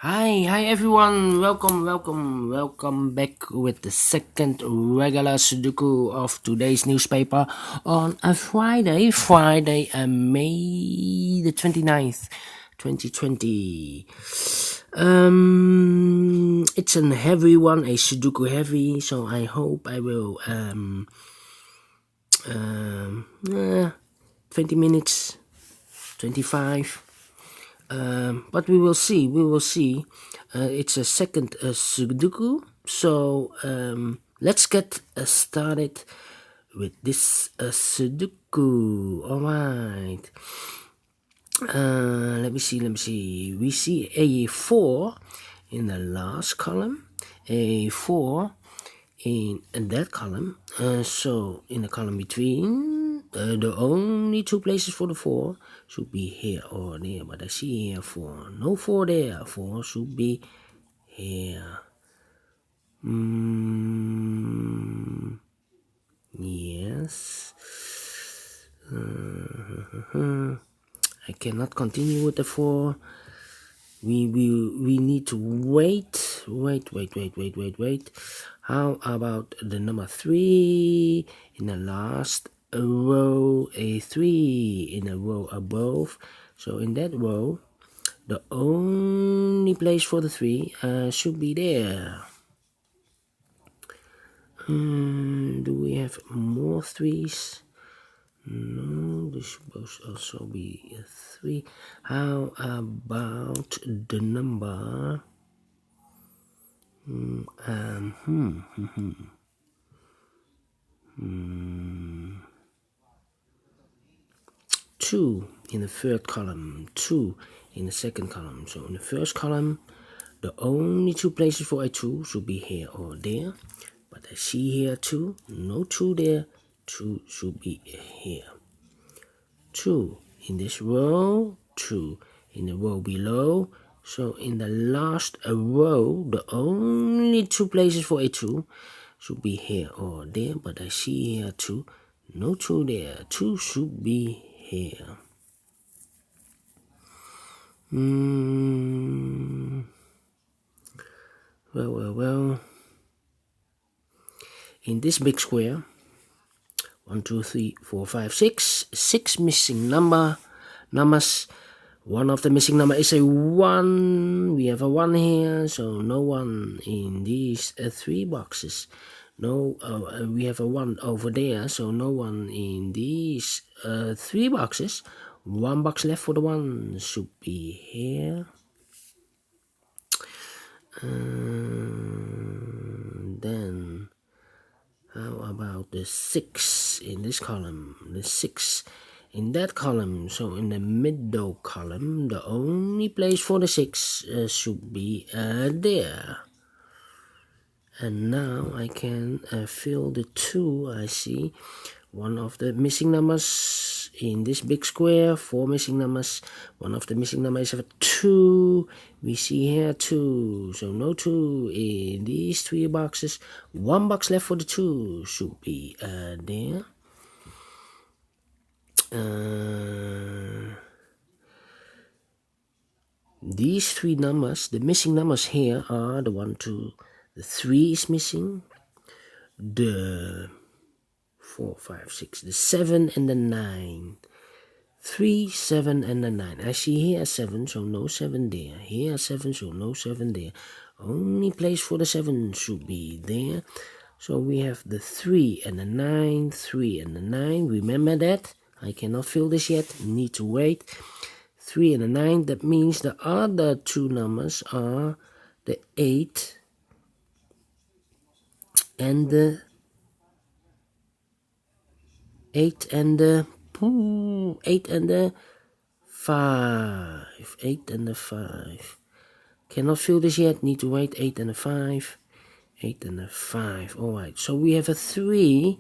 Hi everyone. Welcome back with the second regular Sudoku of today's newspaper on a Friday, May the 29th, 2020. It's a heavy one, a Sudoku Heavy, so I hope I will 20 minutes, 25. But we will see. It's a second Sudoku, so let's get started with this Sudoku. All right. Let me see. We see a 4 in the last column, a 4 in that column. So in the column between, the only two places for the 4 should be here or there, but I see here 4. No 4 there. 4 should be here. Yes. I cannot continue with the 4. We need to wait. How about the number 3 in the last row? A 3 in a row above. So in that row, the only place for the 3 should be there. Do we have more 3s? No, this should also be a 3. How about the number 2 in the third column, 2 in the second column. So in the first column, the only two places for a 2 should be here or there. But I see here 2, no 2 there, 2 should be here. 2 in this row, 2 in the row below. So in the last row, the only two places for a 2 should be here or there. But I see here 2, no 2 there, 2 should be here. Well. In this big square, 1, 2, 3, 4, 5, 6. 6 missing numbers. One of the missing number is a 1. We have a 1 here, so no 1 in these 3 boxes. No, we have a 1 over there, so no 1 in these 3 boxes. 1 box left for the 1 should be here. Then how about the 6 in this column? The 6 in that column. So in the middle column, the only place for the 6 should be there. And now I can fill the 2. I see one of the missing numbers in this big square. 4 missing numbers. One of the missing numbers is a 2. We see here 2. So no 2 in these 3 boxes. 1 box left for the 2 should be there. These 3 numbers, the missing numbers here are the 1, 2, the 3 is missing, the 4, 5, 6, the 7 and the 9. 3, 7 and the 9. I see here 7, so no 7 there. Here 7, so no 7 there. Only place for the 7 should be there. So we have the 3 and the 9, 3 and the 9. Remember that? I cannot fill this yet. Need to wait. 3 and the 9. That means the other 2 numbers are the 8 and the 8 and the 5. 8 and the 5. Cannot fill this yet. Need to wait. 8 and the 5. 8 and a 5. Alright, so we have a 3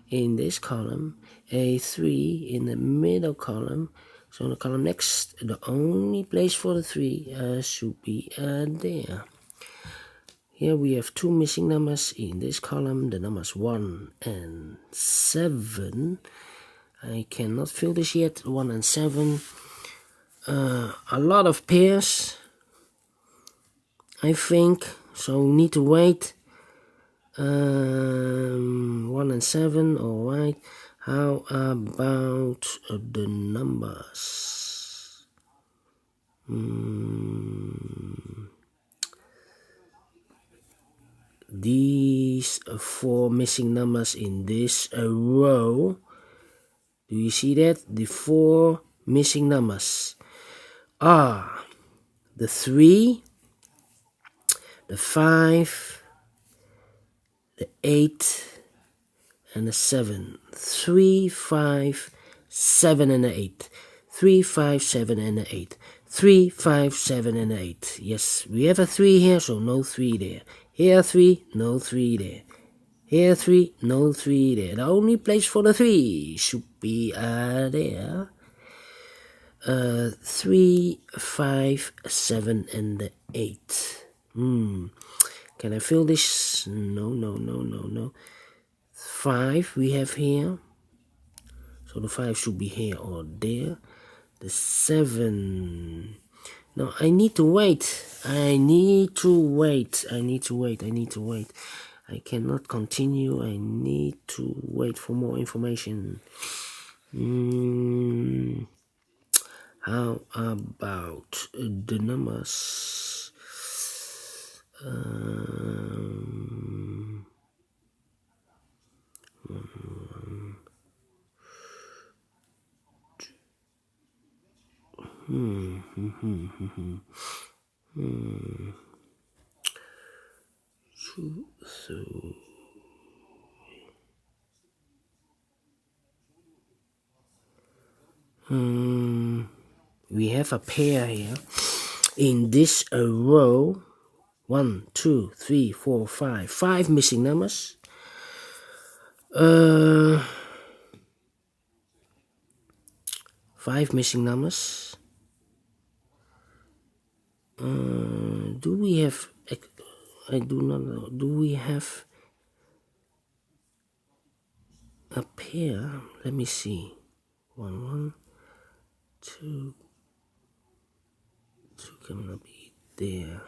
in this column, a 3 in the middle column. So in the column next, the only place for the 3 should be there. Here we have 2 missing numbers in this column, the numbers 1 and 7. I cannot fill this yet. 1 and 7. A lot of pairs. I think. So we need to wait. 1 and 7, alright. How about the numbers? These 4 missing numbers in this row. Do you see that? The 4 missing numbers are the 3, the 5, the 8, and the 7. 3, 5, 7, and 8. 3, 5, 7, and 8. 3, 5, 7, and 8. Yes, we have a 3 here, so no 3 there. Here 3, no 3 there. Here 3, no 3 there. The only place for the 3 should be there. 3, 5, 7, and 8. Can I fill this? No. 5 we have here. So the 5 should be here or there. The 7. No, I need to wait. I cannot continue. I need to wait for more information. How about the numbers? We have a pair here in this row. 1, 2, 3, 4, 5. 5 missing numbers. 5 missing numbers. Do we have? I do not know. Do we have a pair? Let me see. 1, 2. 2 cannot be there.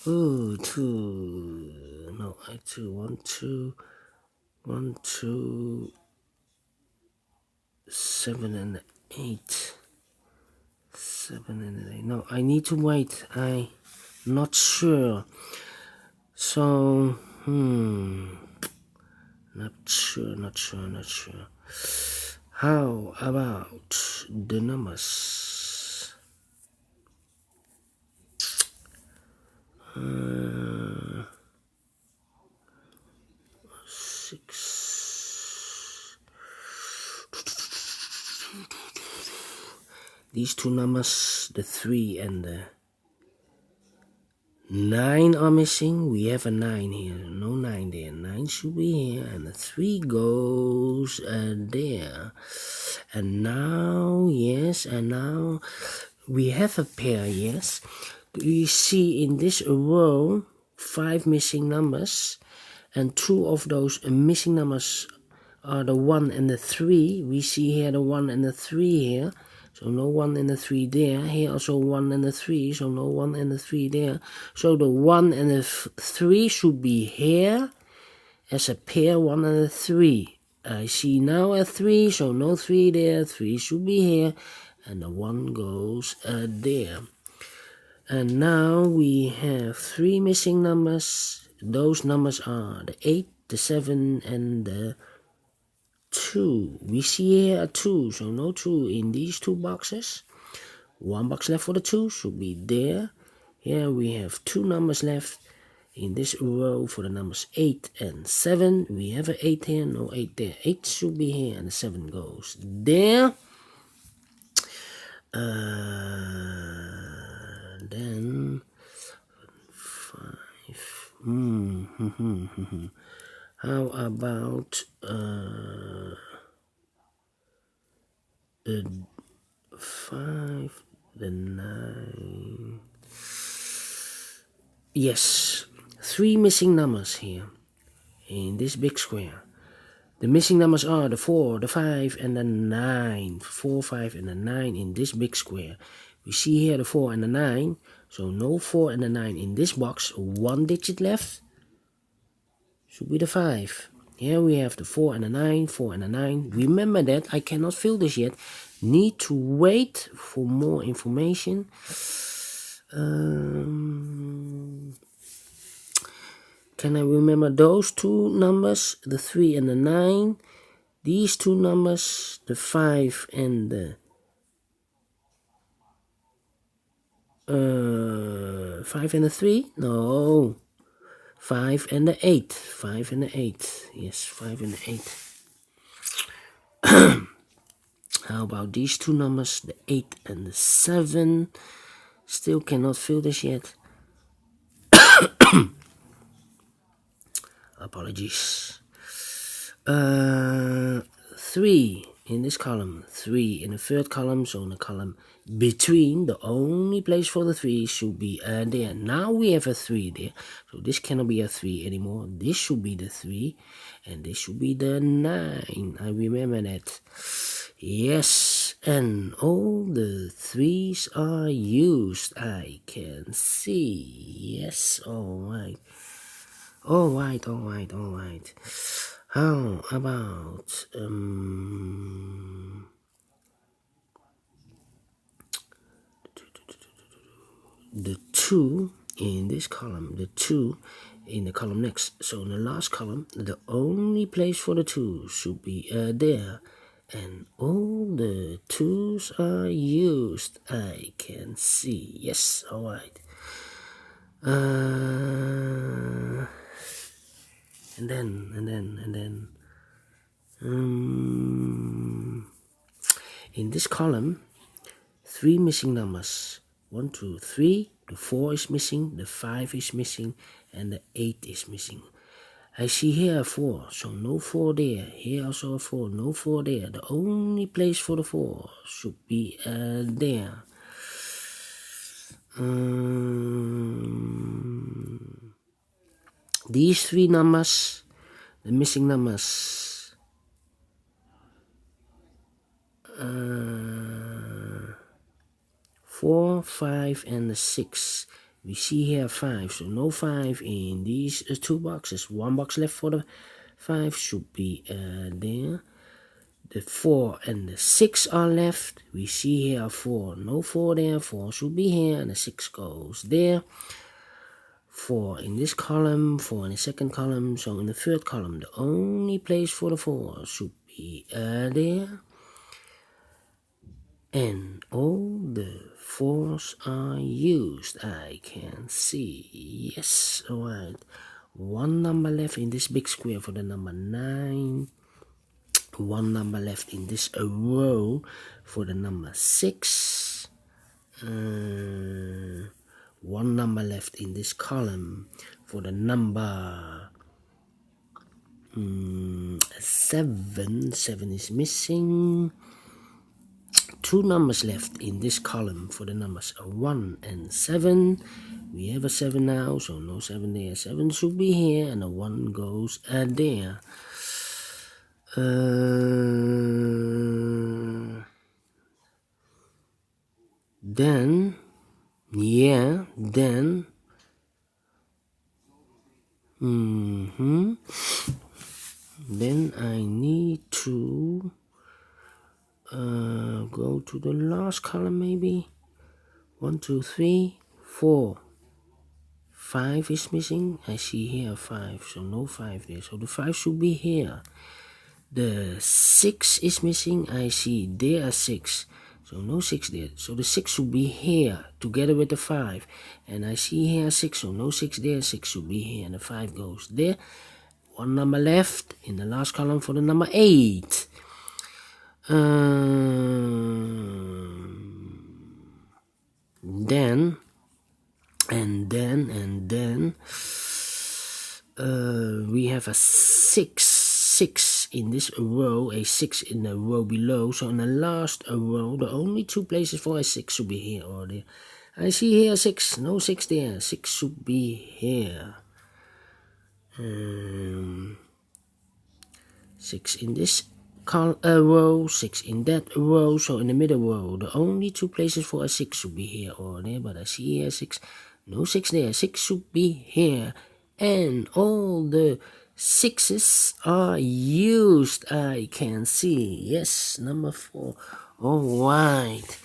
Oh, 2. No, 2. 1, 2. 1, 2. 7 and 8. 7 and 8. No, I need to wait. I'm not sure. So, not sure. How about the numbers? 6. These 2 numbers, the 3 and the 9 are missing. We have a 9 here. No 9 there. 9 should be here. And the 3 goes there. And now, yes, and now we have a pair, yes. You see in this row 5 missing numbers. And 2 of those missing numbers are the 1 and the 3. We see here the 1 and the 3 here. So no 1 and the 3 there. Here also 1 and the 3. So no 1 and the 3 there. So the 1 and the 3 should be here as a pair, 1 and a 3. I see now a 3. So no 3 there. 3 should be here. And the 1 goes there. And now we have 3 missing numbers. Those numbers are the 8, the 7, and the 2. We see here a 2, so no 2 in these 2 boxes. 1 box left for the 2 should be there. Here we have 2 numbers left in this row for the numbers 8 and 7. We have an 8 here, no 8 there. 8 should be here and the 7 goes there. Then 5. How about the 5, the 9? Yes, 3 missing numbers here in this big square. The missing numbers are the 4, the 5, and the 9. 4, 5, and the 9 in this big square. We see here the 4 and the 9. So no 4 and a 9 in this box. 1 digit left. Should be the 5. Here we have the 4 and a 9, 4 and a 9. Remember that I cannot fill this yet. Need to wait for more information. Can I remember those two numbers? The 3 and the 9. These two numbers, the 5 and the 5 and the 3? No. 5 and the 8. 5 and the 8. Yes, 5 and the 8. How about these two numbers, the 8 and the 7? Still cannot fill this yet. Apologies. 3 in this column, 3 in the third column, so in the column between, the only place for the 3 should be there. Now we have a 3 there, so this cannot be a 3 anymore. This should be the 3, and this should be the 9. I remember that. Yes, and all the 3s are used. I can see. Yes, alright. Alright. How about the 2 in this column, the 2 in the column next. So in the last column, the only place for the 2 should be there. And all the 2s are used. I can see. Yes, alright. And then in this column, 3 missing numbers. 1, 2, 3. The 4 is missing, the 5 is missing, and the 8 is missing. I see here a 4, so no 4 there. Here also a 4, no 4 there. The only place for the 4 should be there. These 3 numbers, the missing numbers, 4, 5, and 6. We see here 5, so no 5 in these 2 boxes. 1 box left for the 5 should be there. The 4 and the 6 are left. We see here 4, no 4 there. 4 should be here, and the 6 goes there. 4 in this column, 4 in the second column. So in the third column, the only place for the 4 should be there. And all the 4s are used. I can see. Yes, alright. 1 number left in this big square for the number 9. 1 number left in this row for the number 6. 1 number left in this column for the number 7. 7 is missing. 2 numbers left in this column for the numbers 1 and 7. We have a 7 now, so no 7 there. 7 should be here, and a 1 goes there. Then I need to go to the last column maybe. 1, 2, 3, 4. 5 is missing. I see here 5, so no 5 there. So the 5 should be here. The 6 is missing. I see there are 6. So no 6 there. So the 6 should be here together with the 5. And I see here 6, so no 6 there. 6 should be here, and the 5 goes there. 1 number left in the last column for the number 8. Then we have a 6 in this row, a 6 in the row below. So in the last row, the only 2 places for a 6 should be here or there. I see here 6, no 6 there. 6 should be here. 6 in this row, 6 in that row. So in the middle row, the only two places for a 6 should be here or there, but I see here 6, no 6 there, 6 should be here, and all the 6s are used, I can see. Yes, number 4. All right.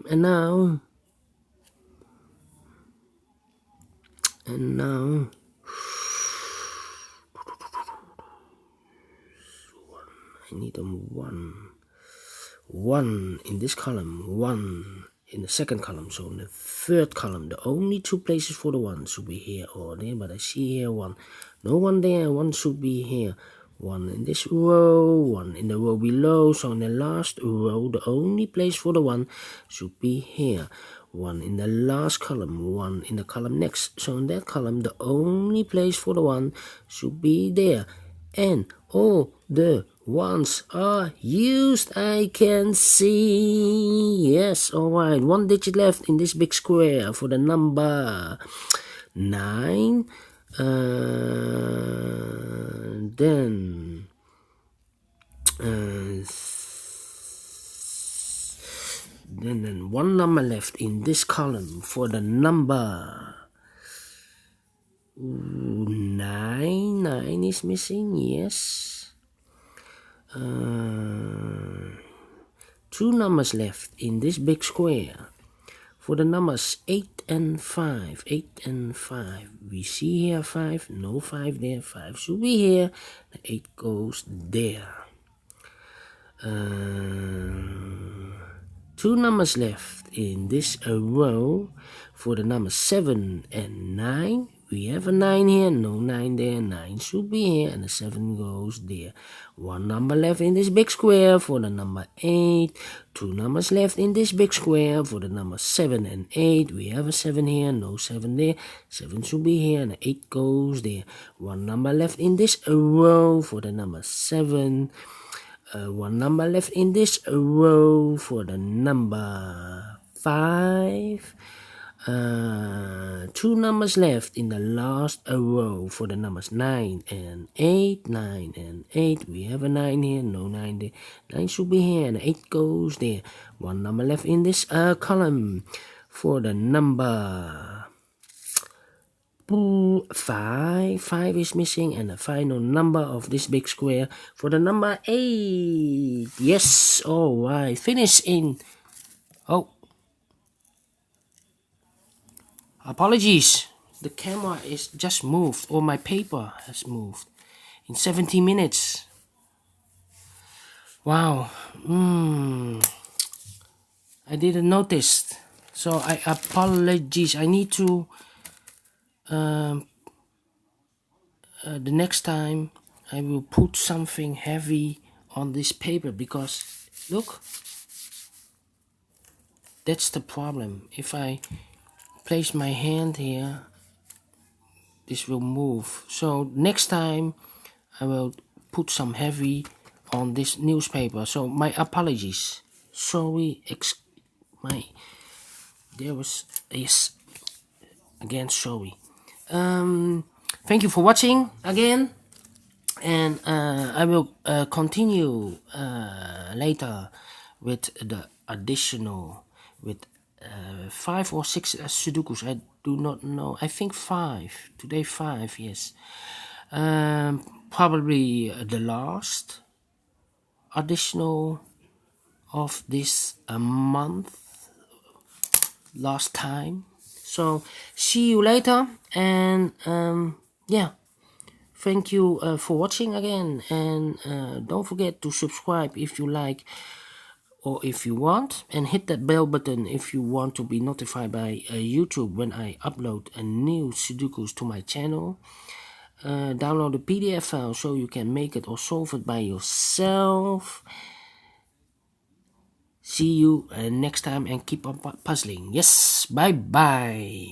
And now I need a 1 in this column, 1 in the second column. So in the third column, the only two places for the 1 should be here or there, but I see here 1, no 1 there, 1 should be here, 1 in this row, 1 in the row below. So in the last row, the only place for the 1 should be here, 1 in the last column, 1 in the column next. So in that column, the only place for the 1 should be there, and all the 1s are used, I can see. Yes, alright, 1 digit left in this big square for the number 9. Then 1 number left in this column for the number 9. 9 is missing, yes. 2 numbers left in this big square for the numbers 8 and 5. 8 and 5. We see here 5, no 5 there, 5 should be here, the 8 goes there. 2 numbers left in this row for the numbers 7 and 9. We have a 9 here, no 9 there, 9 should be here, and the 7 goes there. 1 number left in this big square for the number 8. 2 numbers left in this big square for the number 7 and 8. We have a 7 here, no 7 there, 7 should be here, and the 8 goes there. 1 number left in this row for the number 7. 1 number left in this row for the number 5. 2 numbers left in the last row for the numbers 9 and 8. 9 and 8. We have a 9 here, no 9 there. 9 should be here, and 8 goes there. 1 number left in this column for the number 5. 5 is missing, and the final number of this big square for the number 8. Yes, alright. Finish in... Oh. Apologies. The camera is just moved, or my paper has moved in 17 minutes. Wow. I didn't notice. So I apologize. I need to... the next time I will put something heavy on this paper, because look, that's the problem. If I place my hand here, this will move. So next time I will put some heavy on this newspaper. So my apologies. Sorry. There was... Yes. Again, sorry. Thank you for watching again, and I will continue later with the additional, with 5 or 6 Sudokus. I do not know. I think 5. Today 5, yes. Probably the last additional of this month, last time. So see you later, and yeah, thank you for watching again, and don't forget to subscribe if you like or if you want, and hit that bell button if you want to be notified by YouTube when I upload a new Sudokus to my channel. Download the PDF file so you can make it or solve it by yourself. See you next time, and keep on puzzling. Yes, bye bye.